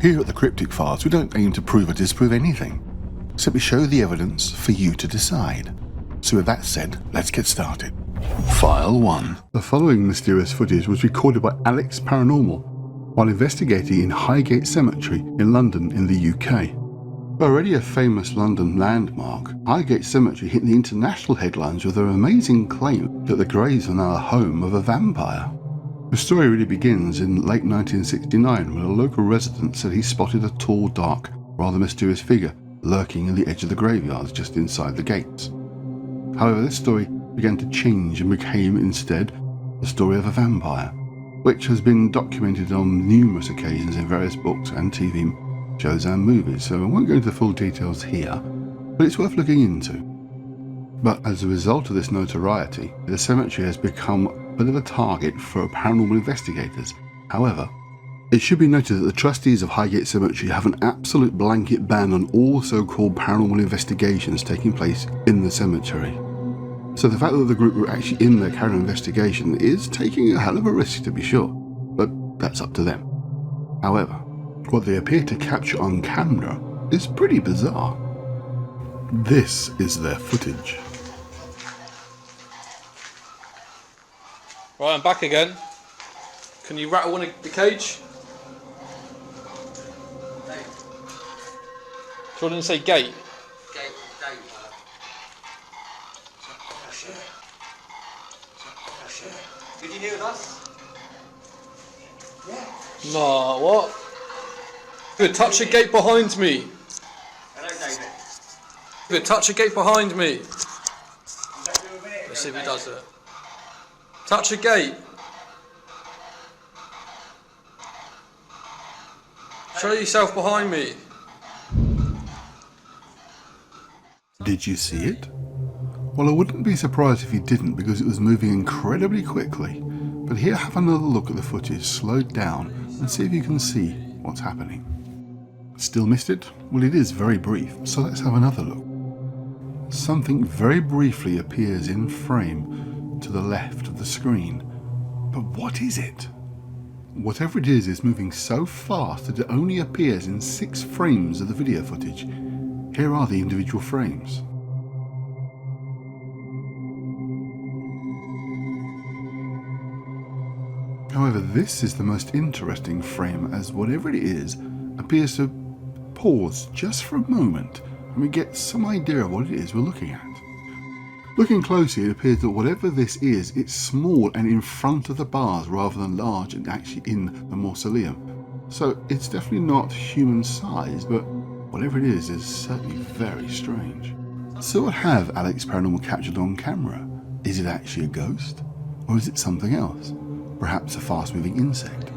Here at the Cryptic Files, we don't aim to prove or disprove anything. Simply show the evidence for you to decide. So with that said, let's get started. File 1. The following mysterious footage was recorded by Alex Paranormal while investigating in Highgate Cemetery in London in the UK. Already a famous London landmark, Highgate Cemetery hit the international headlines with their amazing claim that the graves are now the home of a vampire. The story really begins in late 1969 when a local resident said he spotted a tall, dark, rather mysterious figure lurking in the edge of the graveyards just inside the gates. However, this story began to change and became instead the story of a vampire, which has been documented on numerous occasions in various books and TV shows and movies, so I won't go into the full details here, but it's worth looking into. But as a result of this notoriety, the cemetery has become a bit of a target for paranormal investigators. However, it should be noted that the trustees of Highgate Cemetery have an absolute blanket ban on all so-called paranormal investigations taking place in the cemetery. So the fact that the group were actually in there carrying an investigation is taking a hell of a risk, to be sure, but that's up to them. However, what they appear to capture on camera is pretty bizarre. This is their footage. Right, I'm back again. Can you rattle one of the cage? So I didn't say gate. Did you hear us? Yeah. Nah, what? Good, touch the gate behind me. Hello, David. Good, touch the gate behind me. Is that you a minute? Let's see if he does it. Touch the gate. Show yourself behind me. Did you see it? Well, I wouldn't be surprised if you didn't, because it was moving incredibly quickly. But here, have another look at the footage, slowed down, and see if you can see what's happening. Still missed it? Well, it is very brief, so let's have another look. Something very briefly appears in frame to the left of the screen. But what is it? Whatever it is moving so fast that it only appears in 6 frames of the video footage. Here are the individual frames. However, this is the most interesting frame, as whatever it is appears to pause just for a moment and we get some idea of what it is we're looking at. Looking closely, it appears that whatever this is, it's small and in front of the bars rather than large and actually in the mausoleum. So it's definitely not human size, but whatever it is certainly very strange. So what have Alex Paranormal captured on camera? Is it actually a ghost? Or is it something else? Perhaps a fast-moving insect?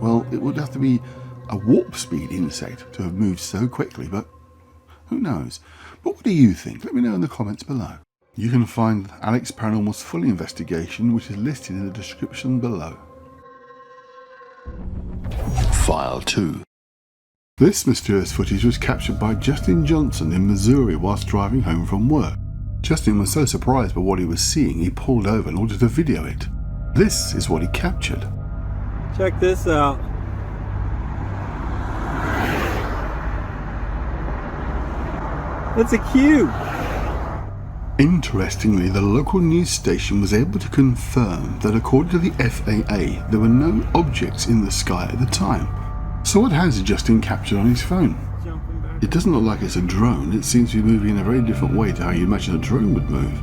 Well, it would have to be a warp-speed insect to have moved so quickly, but who knows? But what do you think? Let me know in the comments below. You can find Alex Paranormal's full investigation, which is listed in the description below. File 2. This mysterious footage was captured by Justin Johnson in Missouri whilst driving home from work. Justin was so surprised by what he was seeing, he pulled over in order to video it. This is what he captured. Check this out. It's a cube. Interestingly, the local news station was able to confirm that according to the FAA, there were no objects in the sky at the time. So what has Justin captured on his phone? It doesn't look like it's a drone. It seems to be moving in a very different way to how you imagine a drone would move.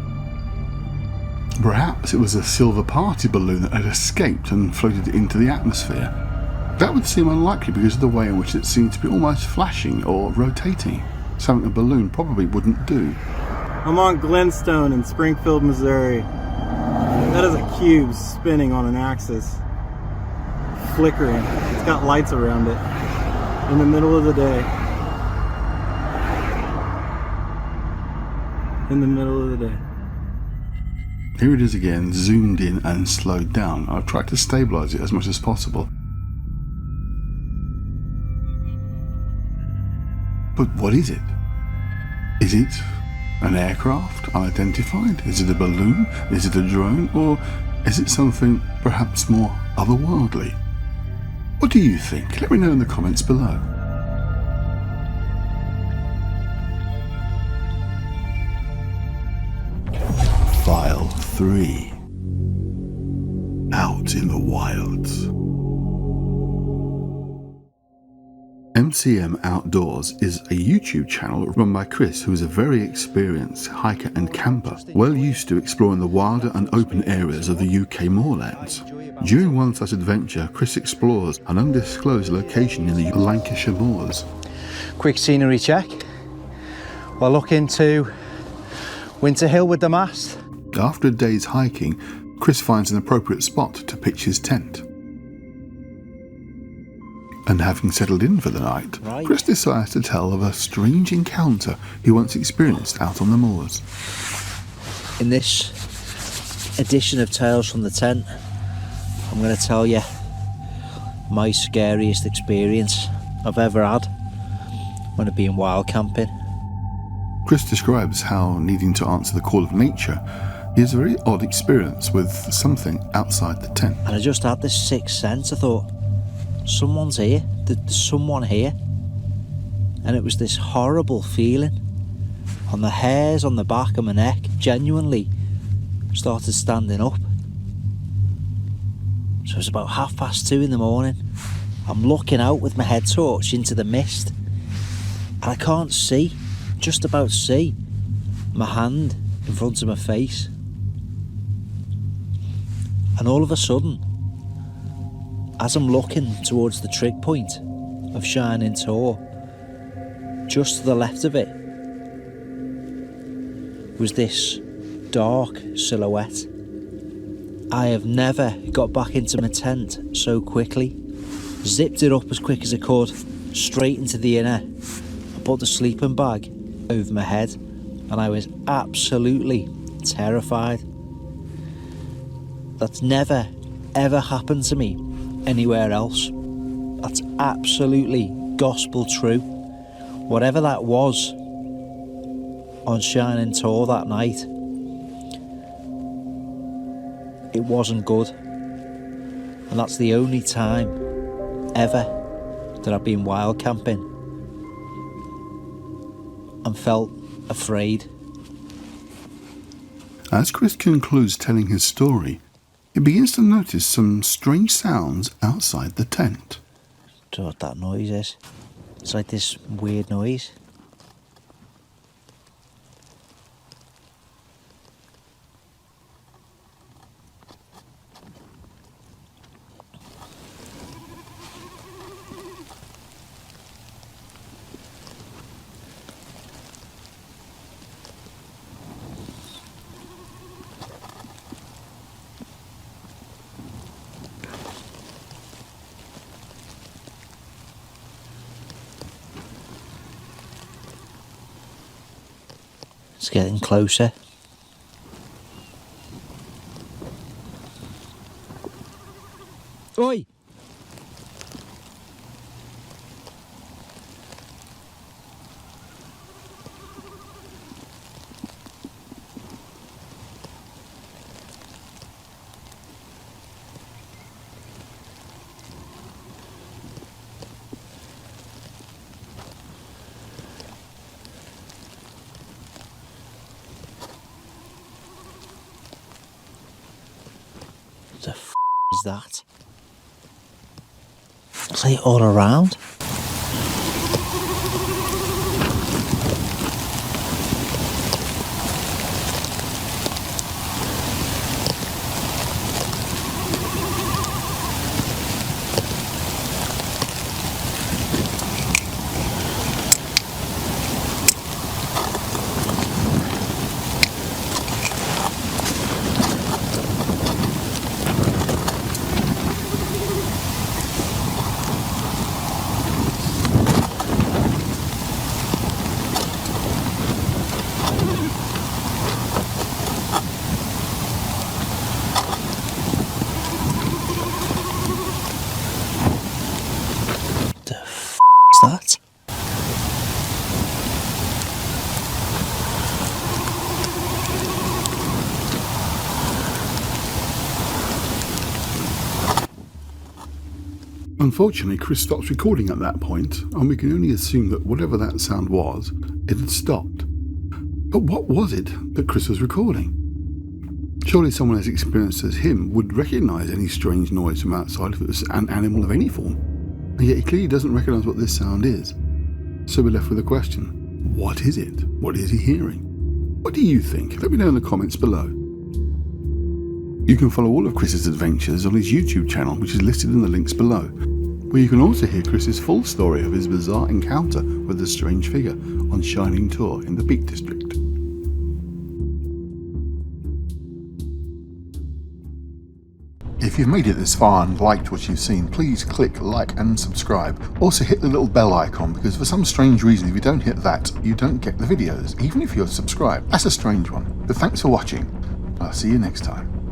Perhaps it was a silver party balloon that had escaped and floated into the atmosphere. That would seem unlikely because of the way in which it seemed to be almost flashing or rotating, something a balloon probably wouldn't do. I'm on Glenstone in Springfield, Missouri. That is a cube spinning on an axis, flickering. It's got lights around it in the middle of the day. In the middle of the day. Here it is again, zoomed in and slowed down. I've tried to stabilize it as much as possible. But what is it? Is it an aircraft, unidentified? Is it a balloon? Is it a drone? Or Is it something perhaps more otherworldly? What do you think? Let me know in the comments below. File 3. Out in the wilds. MCM Outdoors is a YouTube channel run by Chris, who is a very experienced hiker and camper, well used to exploring the wilder and open areas of the UK moorlands. During one such adventure, Chris explores an undisclosed location in the Lancashire moors. Quick scenery check. We're looking to Winter Hill with the mast. After a day's hiking, Chris finds an appropriate spot to pitch his tent. And having settled in for the night, Chris decides to tell of a strange encounter he once experienced out on the moors. In this edition of Tales from the Tent, I'm going to tell you my scariest experience I've ever had when I've been wild camping. Chris describes how, needing to answer the call of nature, he has a very odd experience with something outside the tent. And I just had this sixth sense. I thought, someone's here, there's someone here. And it was this horrible feeling on the hairs on the back of my neck, genuinely started standing up. So it was about 2:30 in the morning. I'm looking out with my head torch into the mist, and I can't see, just about see, my hand in front of my face. And all of a sudden, as I'm looking towards the trig point of Shining Tor, just to the left of it was this dark silhouette. I have never got back into my tent so quickly. Zipped it up as quick as I could, straight into the inner. I put the sleeping bag over my head, and I was absolutely terrified. That's never ever happened to me anywhere else. That's absolutely gospel true. Whatever that was on Shining Tor that night, it wasn't good. And that's the only time ever that I've been wild camping and felt afraid. As Chris concludes telling his story, he begins to notice some strange sounds outside the tent. Do you know what that noise is? It's like this weird noise. It's getting closer. Oi! The f is that? It's like all around. Unfortunately, Chris stops recording at that point, and we can only assume that whatever that sound was, it had stopped. But what was it that Chris was recording? Surely someone as experienced as him would recognise any strange noise from outside if it was an animal of any form, and yet he clearly doesn't recognise what this sound is. So we're left with the question, what is it? What is he hearing? What do you think? Let me know in the comments below. You can follow all of Chris's adventures on his YouTube channel, which is listed in the links below, where you can also hear Chris's full story of his bizarre encounter with the strange figure on Shining Tour in the Peak District. If you've made it this far and liked what you've seen, please click like and subscribe. Also hit the little bell icon, because for some strange reason if you don't hit that, you don't get the videos, even if you're subscribed. That's a strange one. But thanks for watching. I'll see you next time.